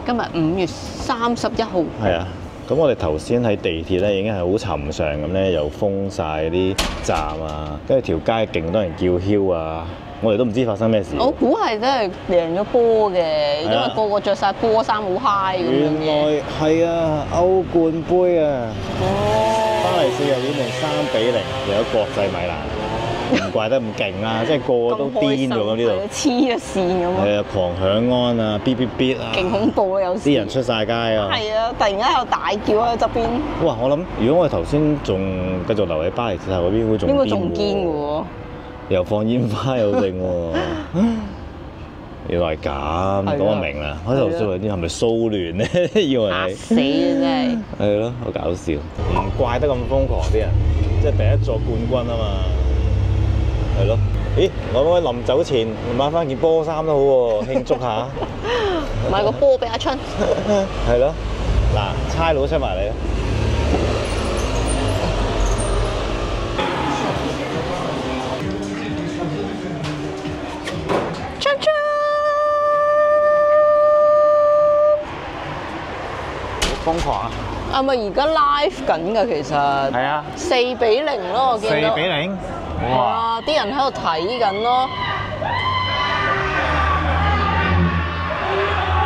今日5月31號。係啊，咁我哋頭先喺地鐵咧已經係好尋常咁咧，又封晒啲站啊，跟住條街勁多人叫囂啊，我哋都唔知發生咩事。我估係真係贏咗波嘅，因為個個着晒波衫好 high 咁樣嘅。原來係啊，歐冠杯啊，巴黎4日裏面3-0贏咗國際米蘭，唔怪得咁勁啦，即係個個都癲咗咁呢度，黐咗線咁啊！係啊，狂響安啊，嗶嗶嗶啊，勁恐怖啊！有時啲人出晒街啊！係啊，突然間有大叫喺側邊。哇！我諗如果我哋頭先仲繼續留喺巴黎鐵塔嗰邊，會仲應該仲堅嘅喎。又放煙花又剩喎。原來係咁，咁我明啦。開頭以為啲係咪騷亂咧？以為係嚇死啊！真係。係咯，好搞笑。唔怪得咁瘋狂啲人，即係第一座冠軍啊嘛。係咯。咦？我臨走前買翻件波衫都好喎，慶祝下。買個波俾阿春。係咯。嗱，差佬出埋嚟啦。瘋狂啊！係咪而家 live 緊㗎？其實係啊，4-0咯，我見到。4-0，哇！啲人喺度睇緊咯，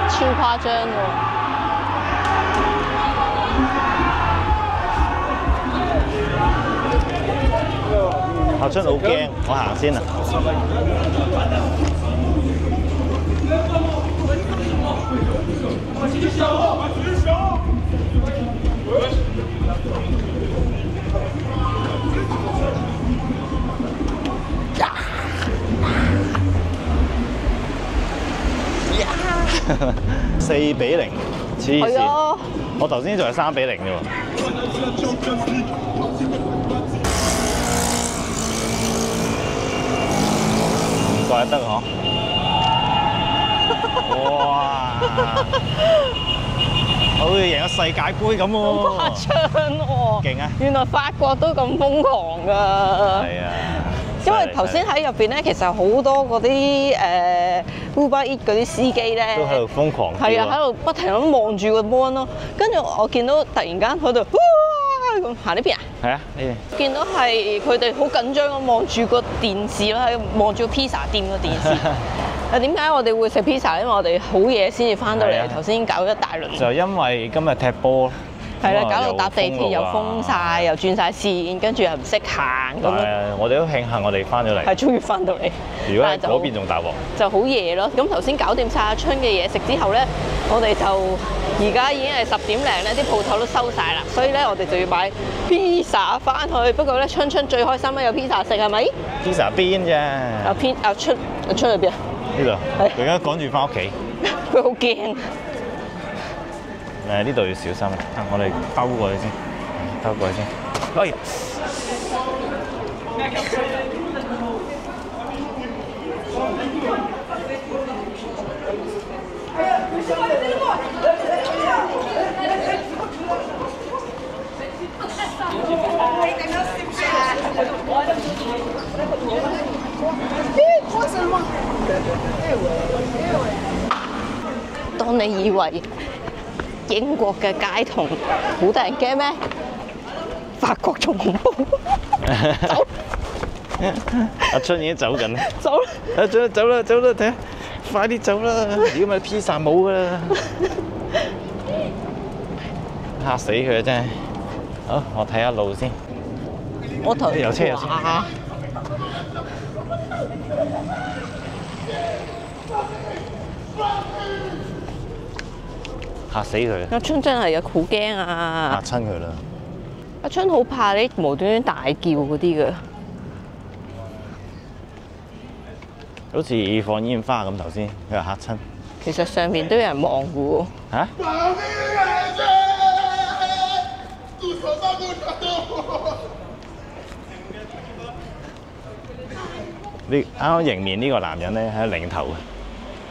超誇張喎！阿春好驚，我行先啊！4-0，黐線！我頭先仲係3-0啫喎。唔怪得嗬！哇！好似贏咗世界盃咁喎！好誇張喎！勁啊！原來法國都咁瘋狂㗎！係啊！因為頭先喺入邊咧，其實好多嗰啲Uber Eats 嗰啲司機咧，都喺度瘋狂叫啊！係啊，喺度不停咁望住個 mon 咯。跟住我見到突然間喺度哇咁行呢邊啊！係啊，呢邊見到係佢哋好緊張咁望住個電視咯，喺度望住個 pizza 店個電視。點解我哋會食 pizza？因為我哋好夜先至翻到嚟，頭先搞咗一大輪。就因為今日踢波。係啦，搞到搭地鐵又封晒，又轉晒線，跟住又唔識行咁樣。我哋都慶幸我哋翻咗嚟。係終於翻到嚟。如果喺嗰邊仲大鑊。就好夜咯。咁頭先搞掂晒阿春嘅嘢食之後咧，我哋就而家已經係10點零咧，啲鋪頭都收晒啦，所以咧我哋就要買 pizza 翻去。不過咧，春最開心咧有 pizza 食係咪 ？pizza 邊啫？阿春去邊啊？呢度。佢而家趕住翻屋企。佢好驚。呢度要小心，我哋兜過去先，兜過去先。哎！當你以為英國嘅街童好得人驚咩？法國仲恐怖。走！阿春已經走緊啦。走啦！走啦！睇下，快啲走啦！如果唔係披薩冇噶啦，嚇死佢啊！真係。好，我睇下路先。我頭有車。嚇死佢！阿春真係好驚啊！嚇親佢啦！阿春好怕你無端端大叫嗰啲嘅，好似放煙花咁頭先，佢又嚇親。其實上面都有人望嘅喎。嚇？你啱啱迎面呢個男人咧喺度擰頭嘅。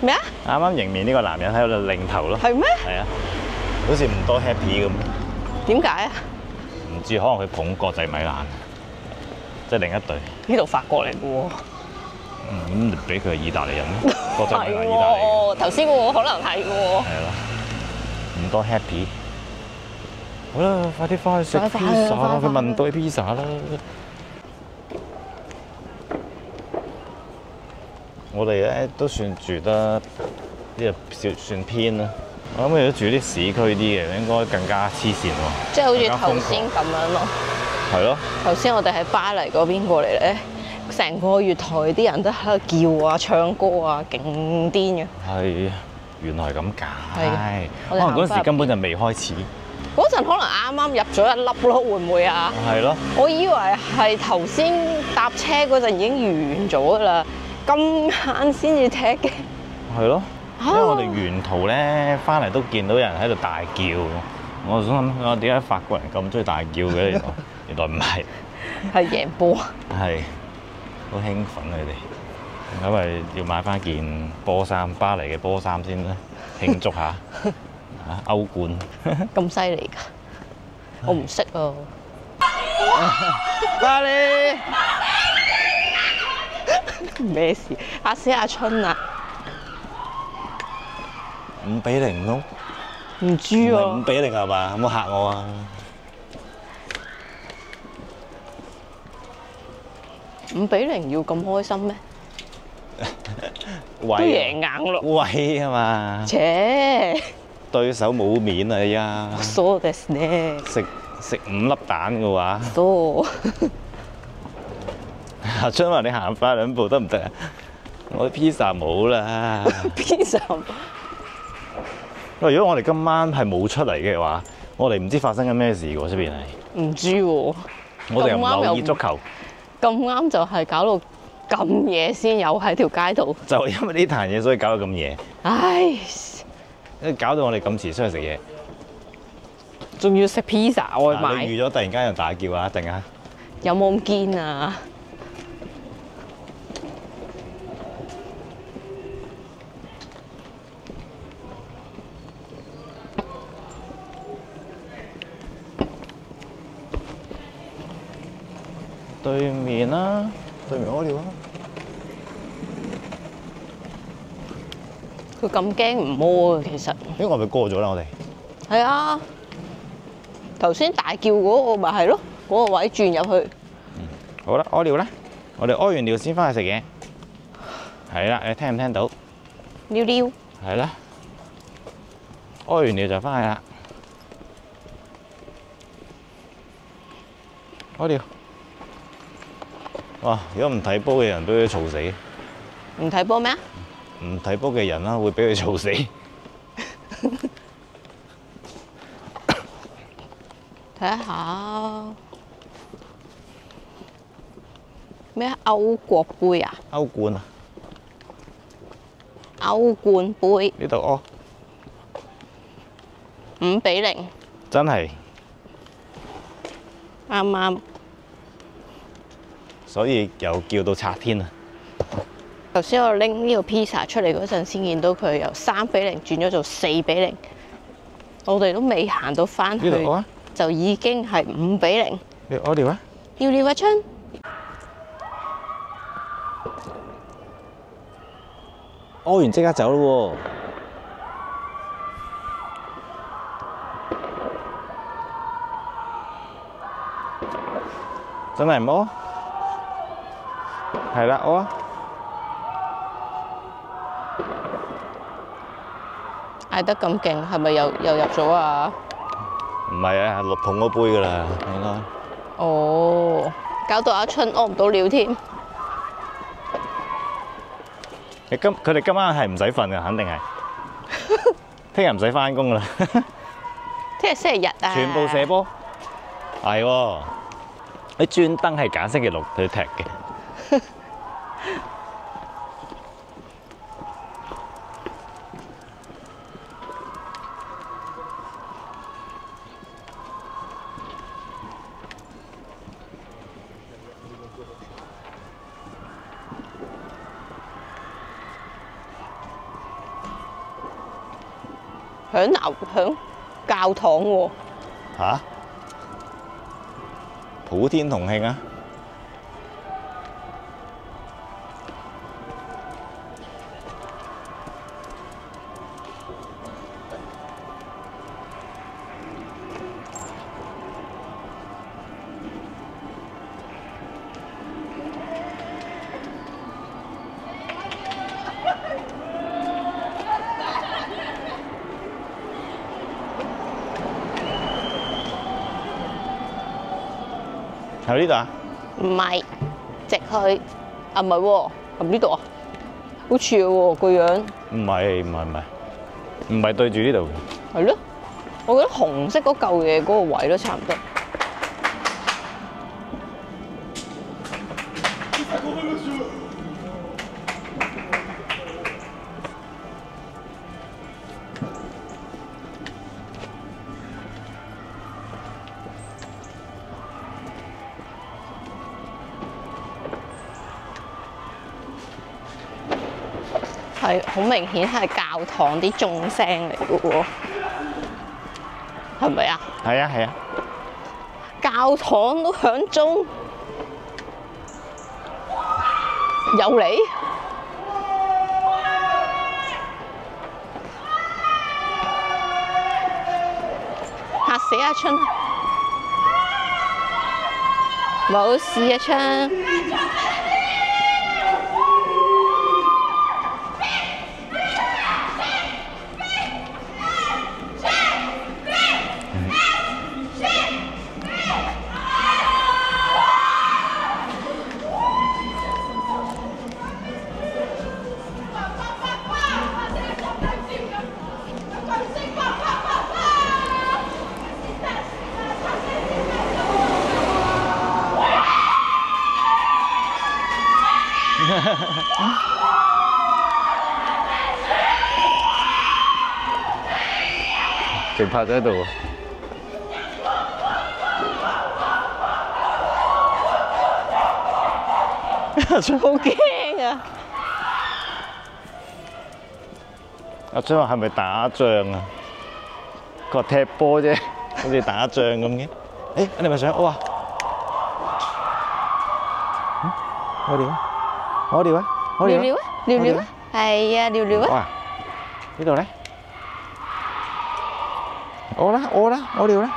咩啊？啱啱迎面呢個男人喺度擰頭咯。係咩？係啊，好似唔多 happy 咁。點解啊？唔知，可能佢捧國際米蘭，即係另一隊。呢度法國嚟嘅喎。咁俾佢係意大利人咩？國際米蘭意大利。頭先嗰個可能係喎。係咯。唔多 happy。好啦，快啲翻去食快 pizza 啦！快去問對 pizza 啦。我哋咧都算住得呢個算偏啦。我諗如果住啲市區啲嘅，應該更加黐線喎。即係好似頭先咁樣咯。係咯。頭先我哋喺巴黎嗰邊過嚟咧，成個月台啲人都喺度叫啊、唱歌啊，勁癲嘅。係，原來係咁解。係可能嗰陣時根本就未開始。嗰陣可能啱啱入咗一粒咯，會唔會啊？係咯。我以為係頭先搭車嗰陣已經完咗啦，咁晏先至踢嘅。係咯。因為我哋沿途咧翻嚟都見到有人喺度大叫，我想諗我點解法國人咁中意大叫嘅？原來唔係，係贏波。係好興奮佢哋，咁咪要買翻件波衫，巴黎嘅波衫先啦，慶祝下嚇歐冠。咁犀利㗎？我唔識啊。巴黎咩事？嚇死阿春啊5-0唔通？唔知喎。5-0係嘛？有冇嚇我啊5-0要咁開心咩？都威贏硬咯。威啊嘛！切，對手冇面啊！而家そうですね。食5粒蛋嘅話，そう。阿春話你行快2步得唔得啊？我啲 pizza 冇啦。pizza 喂，如果我哋今晚係冇出嚟嘅話，我哋唔知發生緊咩事喎，出邊係。唔知喎。我哋又唔留意足球，咁啱就係搞到咁夜先有喺條街度。就因為呢壇嘢，所以搞到咁夜。唉，搞到我哋咁遲出去食嘢，仲要食 pizza 外你賣，預咗突然間有人大叫啊！一定啊！有冇咁堅啊？對面啦，對面屙尿啊！佢咁驚唔摸嘅其實。我係咪過咗啦？我哋係啊，頭先大叫嗰個咪係咯，嗰個位轉入去。好啦，屙尿啦，我哋屙完尿先翻去食嘢。係啦，你聽唔聽到？溜溜。係啦，屙完尿就翻去啦。屙尿。哇！如果唔睇波嘅人，俾佢嘈死。唔睇波咩啊？唔睇波嘅人啦，會俾佢嘈死。睇下咩歐國杯啊？歐冠啊！歐冠杯呢度屙5-0，真係，啱啱。所以又叫到拆天啊！頭先我拎呢個 pizza 出嚟嗰陣，先見到佢由3-0轉咗做4-0，我哋都未行到翻去，呢度屙啊！就已經係5-0。你屙尿啊！尿尿啊春！屙完即刻走咯喎！真係唔屙？係啦，屙啊！嗌得咁勁，係咪又入咗啊？唔係啊，落捧嗰杯㗎啦，應該。哦，搞到阿春屙唔到尿添。佢哋今晚係唔使瞓㗎，肯定係。聽日唔使翻工㗎啦。聽日星期日啊！全部射波。係喎，你專登係揀星期六去踢嘅。響教堂喎。嚇？普天同慶啊！係呢度啊？唔係，直去啊？唔係喎，係呢度啊？好似喎個樣。唔係對住呢度。係咯，我覺得紅色嗰嚿嘢嗰個位都差唔多。係好明顯係教堂啲鐘聲嚟嘅喎，係咪啊？係啊係啊。教堂都響鐘，又嚟嚇死阿春！冇事啊，春。直拍咗喺度。好驚啊！阿張話係咪打仗啊？佢話踢波啫，好似打仗咁嘅。誒，你咪想屙啊？屙尿啊！屙尿啊！尿尿啊！尿尿啊！係啊，尿尿啊！哇！呢度咧，屙啦屙啦屙尿啦！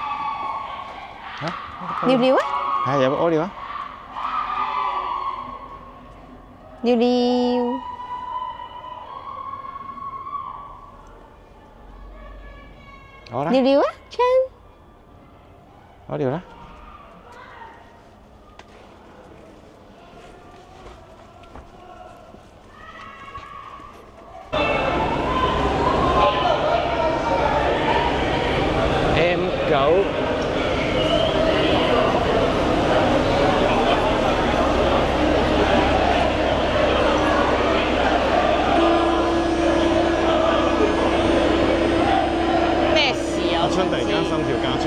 尿尿啊！係有冇屙尿啊？尿尿。屙啦！尿尿啊，春。屙尿啦！M9咩事啊？阿春突然間心跳加速，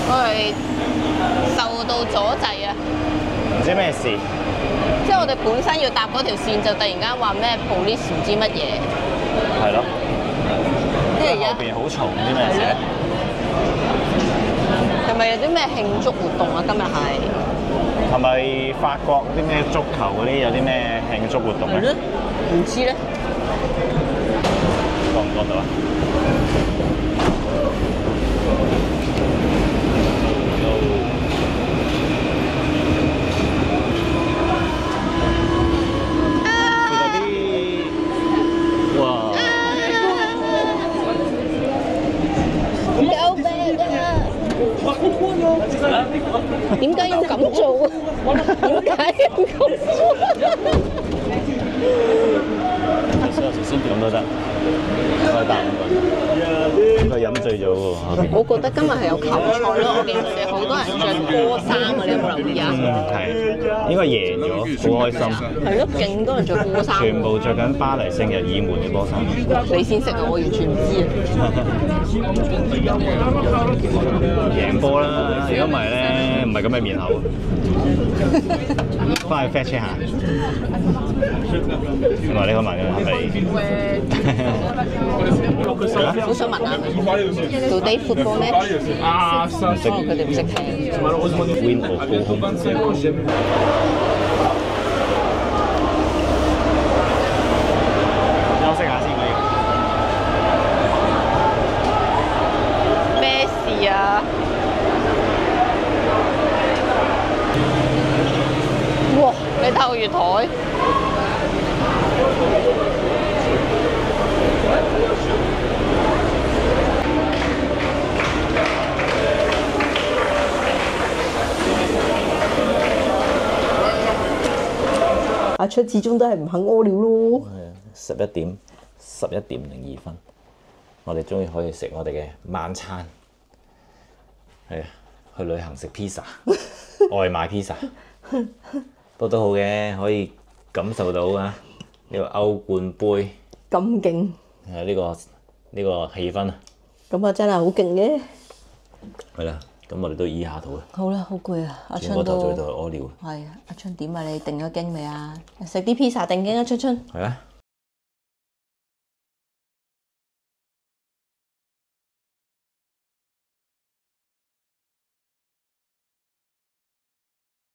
我係受到阻滯啊！唔知咩事。即係我哋本身要搭嗰條線，就突然間話咩 police 唔知乜嘢。係咯。跟住而家後邊好嘈，唔知咩事咧？係咪有啲咩慶祝活動啊？今日係係咪法國啲咩足球嗰啲有啲咩慶祝活動咧？唔知咧。覺唔覺到啊？點解要咁做啊？點解要咁做？咁都得，可以答唔該。佢飲醉咗喎，後邊。我覺得今日係有球賽咯，我見佢哋好多人着波衫啊，你有冇留意啊？係，應該贏咗，好開心。係咯，勁多人着波衫。全部着緊巴黎聖日耳門嘅波衫。你先識啊，我完全唔知啊。贏波啦！如果唔係咧，唔係咁嘅面口。翻去 fetch 下。同埋你個問嘅係咪？好想問啊，Today football match？唔識，佢哋唔識聽。Win or go home？休息下先，我要。咩事啊？哇！你睇個月台。阿春始終都係唔肯屙尿咯。係啊，11點02分，我哋終於可以食我哋嘅晚餐。係啊，去旅行食 pizza， 外賣 pizza， 都好嘅，可以感受到啊呢個歐冠杯咁勁，係呢個氣氛啊！咁啊真係好勁嘅。係啦，咁我哋都醫下肚啦。好啦，好攰啊！阿轉春都個頭再到去屙尿。係啊，阿春點啊？你定咗經未啊？食啲 pizza 定經啊，春春。係啊。